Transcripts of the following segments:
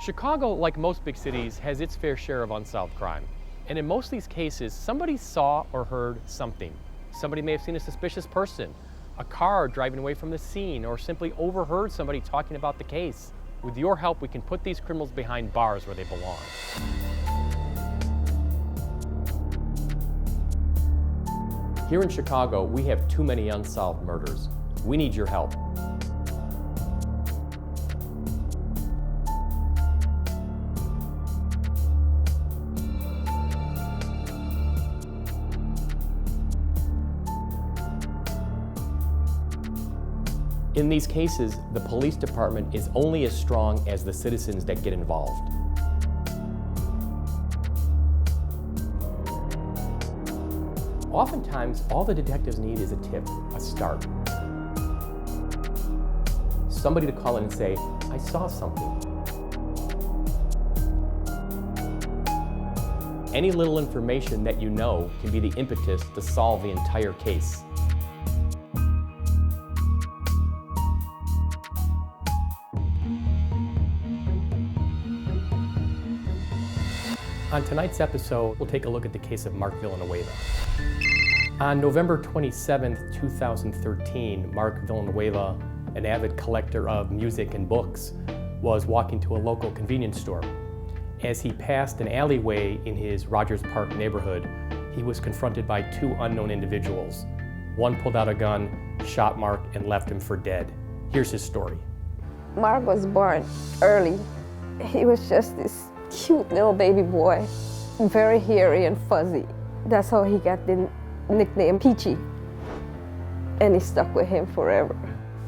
Chicago, like most big cities, has its fair share of unsolved crime. And in most of these cases, somebody saw or heard something. Somebody may have seen a suspicious person, a car driving away from the scene, or simply overheard somebody talking about the case. With your help, we can put these criminals behind bars where they belong. Here in Chicago, we have too many unsolved murders. We need your help. In these cases, the police department is only as strong as the citizens that get involved. Oftentimes, all the detectives need is a tip, a start. Somebody to call in and say, I saw something. Any little information that you know can be the impetus to solve the entire case. On tonight's episode, we'll take a look at the case of Marc Villanueva. On November 27, 2013, Marc Villanueva, an avid collector of music and books, was walking to a local convenience store. As he passed an alleyway in his Rogers Park neighborhood, he was confronted by two unknown individuals. One pulled out a gun, shot Marc, and left him for dead. Here's his story. Marc was born early. He was just this cute little baby boy, very hairy and fuzzy. That's how he got the nickname Peachy, and he stuck with him forever.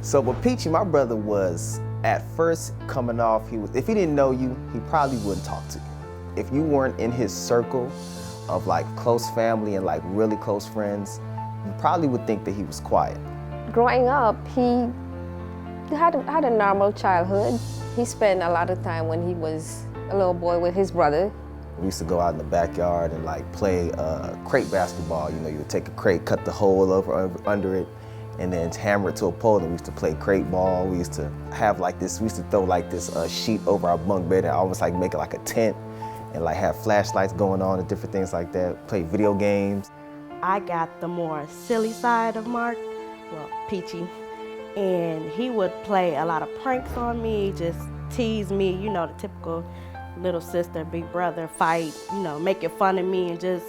So with Peachy, my brother was at first coming off, if he didn't know you, he probably wouldn't talk to you. If you weren't in his circle of like close family and like really close friends, you probably would think that he was quiet. Growing up, he had a normal childhood. He spent a lot of time when he was a little boy with his brother. We used to go out in the backyard and like play crate basketball. You know, you would take a crate, cut the hole under it, and then hammer it to a pole, and we used to play crate ball. We used to have like this, we used to throw like this sheet over our bunk bed and almost like make it like a tent and like have flashlights going on and different things like that, play video games. I got the more silly side of Marc, well, Peachy, and he would play a lot of pranks on me, just tease me, you know, the typical little sister, big brother fight, you know, making fun of me and just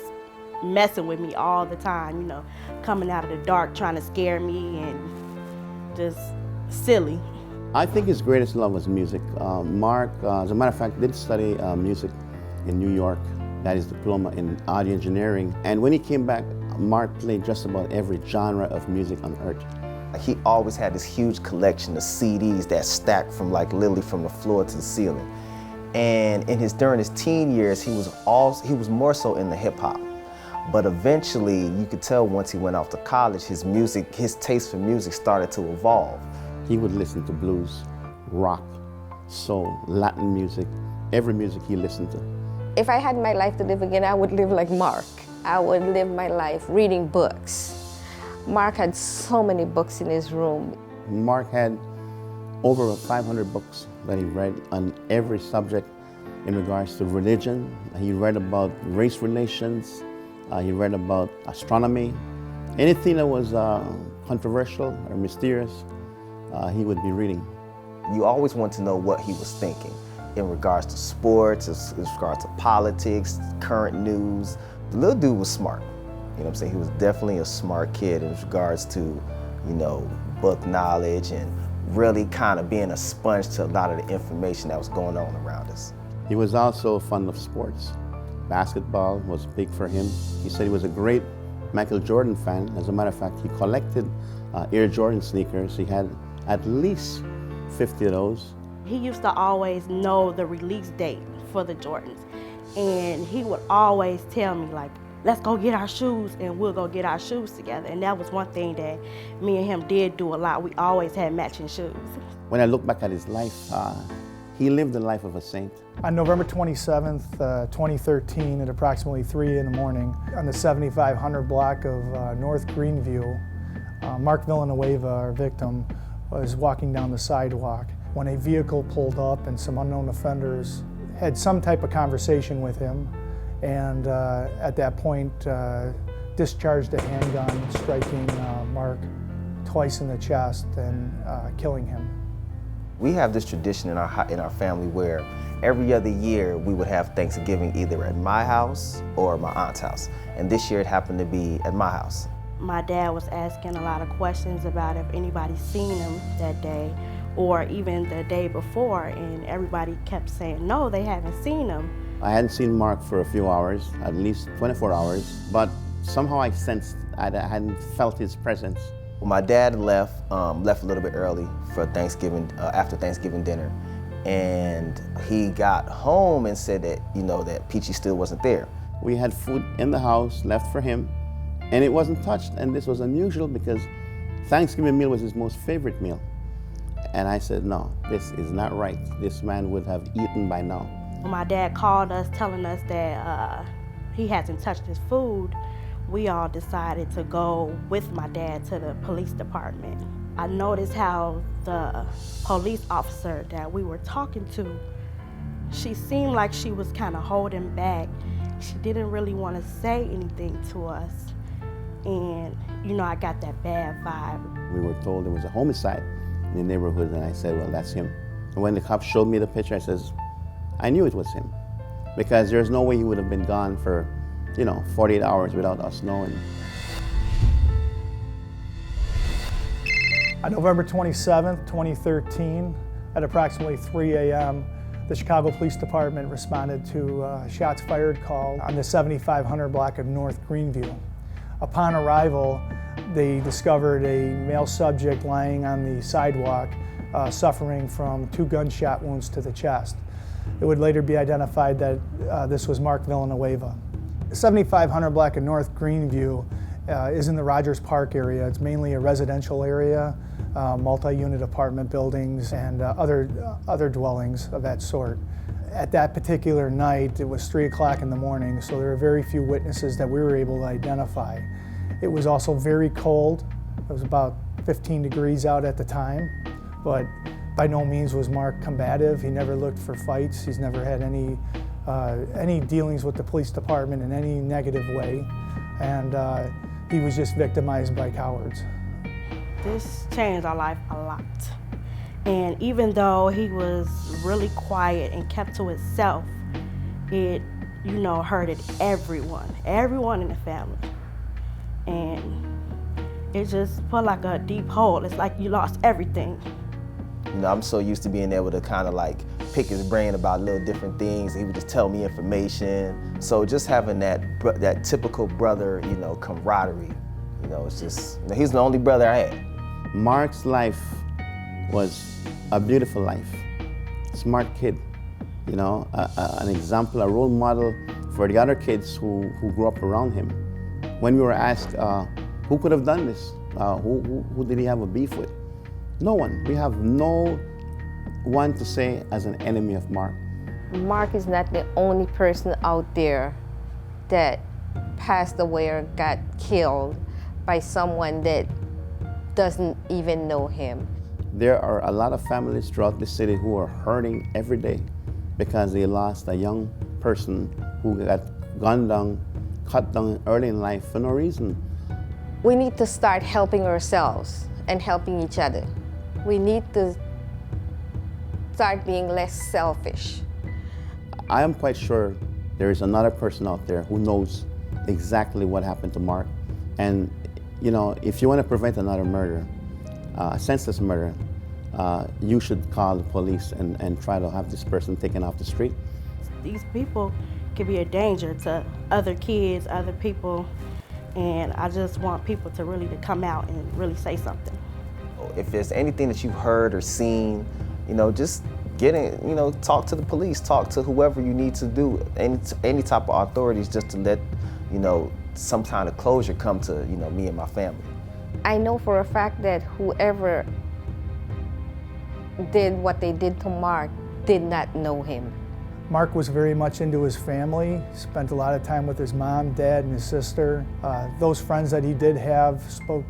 messing with me all the time, you know, coming out of the dark trying to scare me and just silly. I think his greatest love was music. Marc, as a matter of fact, did study music in New York, got his diploma in audio engineering, and when he came back, Marc played just about every genre of music on earth. He always had this huge collection of CDs that stacked from like literally from the floor to the ceiling. And during his teen years, he was more so in the hip hop. But eventually, you could tell once he went off to college, his taste for music started to evolve. He would listen to blues, rock, soul, Latin music, every music he listened to. If I had my life to live again, I would live like Marc. I would live my life reading books. Marc had so many books in his room. Marc had over 500 books that he read on every subject in regards to religion. He read about race relations. He read about astronomy. Anything that was controversial or mysterious, he would be reading. You always want to know what he was thinking in regards to sports, in regards to politics, current news. The little dude was smart. You know what I'm saying? He was definitely a smart kid in regards to, you know, book knowledge and really kind of being a sponge to a lot of the information that was going on around us. He was also fond of sports. Basketball was big for him. He said he was a great Michael Jordan fan. As a matter of fact, he collected Air Jordan sneakers. He had at least 50 of those. He used to always know the release date for the Jordans. And he would always tell me, like, let's go get our shoes, and we'll go get our shoes together. And that was one thing that me and him did do a lot. We always had matching shoes. When I look back at his life, he lived the life of a saint. On November 27th, 2013, at approximately 3 in the morning, on the 7500 block of North Greenview, Marc Villanueva, our victim, was walking down the sidewalk when a vehicle pulled up and some unknown offenders had some type of conversation with him, and at that point discharged a handgun, striking Marc twice in the chest and killing him. We have this tradition in our family where every other year we would have Thanksgiving either at my house or my aunt's house. And this year it happened to be at my house. My dad was asking a lot of questions about if anybody's seen him that day or even the day before, and everybody kept saying, no, they haven't seen him. I hadn't seen Marc for a few hours, at least 24 hours, but somehow I sensed I hadn't felt his presence. Well, my dad left a little bit early for Thanksgiving, after Thanksgiving dinner, and he got home and said that, that Peachy still wasn't there. We had food in the house left for him, and it wasn't touched, and this was unusual because Thanksgiving meal was his most favorite meal. And I said, no, this is not right. This man would have eaten by now. When my dad called us telling us that he hasn't touched his food, we all decided to go with my dad to the police department. I noticed how the police officer that we were talking to, she seemed like she was kind of holding back. She didn't really want to say anything to us. And, I got that bad vibe. We were told there was a homicide in the neighborhood, and I said, well, that's him. And when the cops showed me the picture, I says, I knew it was him, because there's no way he would have been gone for 48 hours without us knowing. On November 27th, 2013, at approximately 3 a.m., the Chicago Police Department responded to a shots fired call on the 7500 block of North Greenview. Upon arrival, they discovered a male subject lying on the sidewalk, suffering from 2 gunshot wounds to the chest. It would later be identified that this was Marc Villanueva. 7500 block of North Greenview is in the Rogers Park area. It's mainly a residential area, multi-unit apartment buildings and other dwellings of that sort. At that particular night, it was 3 o'clock in the morning, so there were very few witnesses that we were able to identify. It was also very cold. It was about 15 degrees out at the time, but by no means was Marc combative. He never looked for fights. He's never had any dealings with the police department in any negative way, and he was just victimized by cowards. This changed our life a lot. And even though he was really quiet and kept to himself, it, hurted everyone in the family. And it just felt like a deep hole. It's like you lost everything. I'm so used to being able to kind of pick his brain about little different things. He would just tell me information. So just having that typical brother, camaraderie, it's just, he's the only brother I had. Marc's life was a beautiful life. Smart kid, an example, a role model for the other kids who grew up around him. When we were asked who could have done this, who did he have a beef with? No one. We have no one to say as an enemy of Marc. Marc is not the only person out there that passed away or got killed by someone that doesn't even know him. There are a lot of families throughout the city who are hurting every day because they lost a young person who got gunned down, cut down early in life for no reason. We need to start helping ourselves and helping each other. We need to start being less selfish. I am quite sure there is another person out there who knows exactly what happened to Marc. And if you want to prevent another murder, senseless murder, you should call the police and try to have this person taken off the street. These people can be a danger to other kids, other people, and I just want people to really come out and really say something. If there's anything that you've heard or seen, just get in, talk to the police, talk to whoever you need to do, any type of authorities, just to let, some kind of closure come to, me and my family. I know for a fact that whoever did what they did to Marc did not know him. Marc was very much into his family, spent a lot of time with his mom, dad, and his sister. Those friends that he did have spoke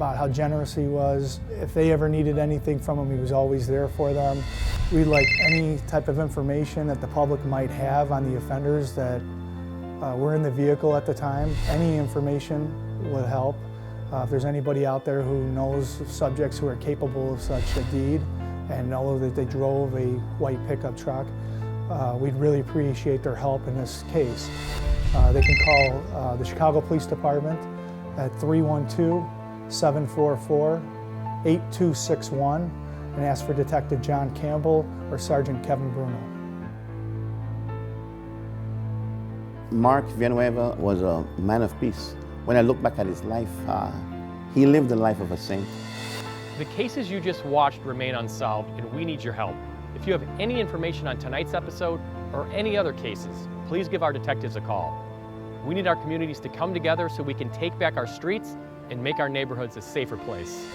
about how generous he was. If they ever needed anything from him, he was always there for them. We'd like any type of information that the public might have on the offenders that were in the vehicle at the time. Any information would help. If there's anybody out there who knows subjects who are capable of such a deed and know that they drove a white pickup truck, we'd really appreciate their help in this case. They can call the Chicago Police Department at 312-744-8261 and ask for Detective John Campbell or Sergeant Kevin Bruno. Marc Villanueva was a man of peace. When I look back at his life, he lived the life of a saint. The cases you just watched remain unsolved, and we need your help. If you have any information on tonight's episode or any other cases, please give our detectives a call. We need our communities to come together so we can take back our streets and make our neighborhoods a safer place.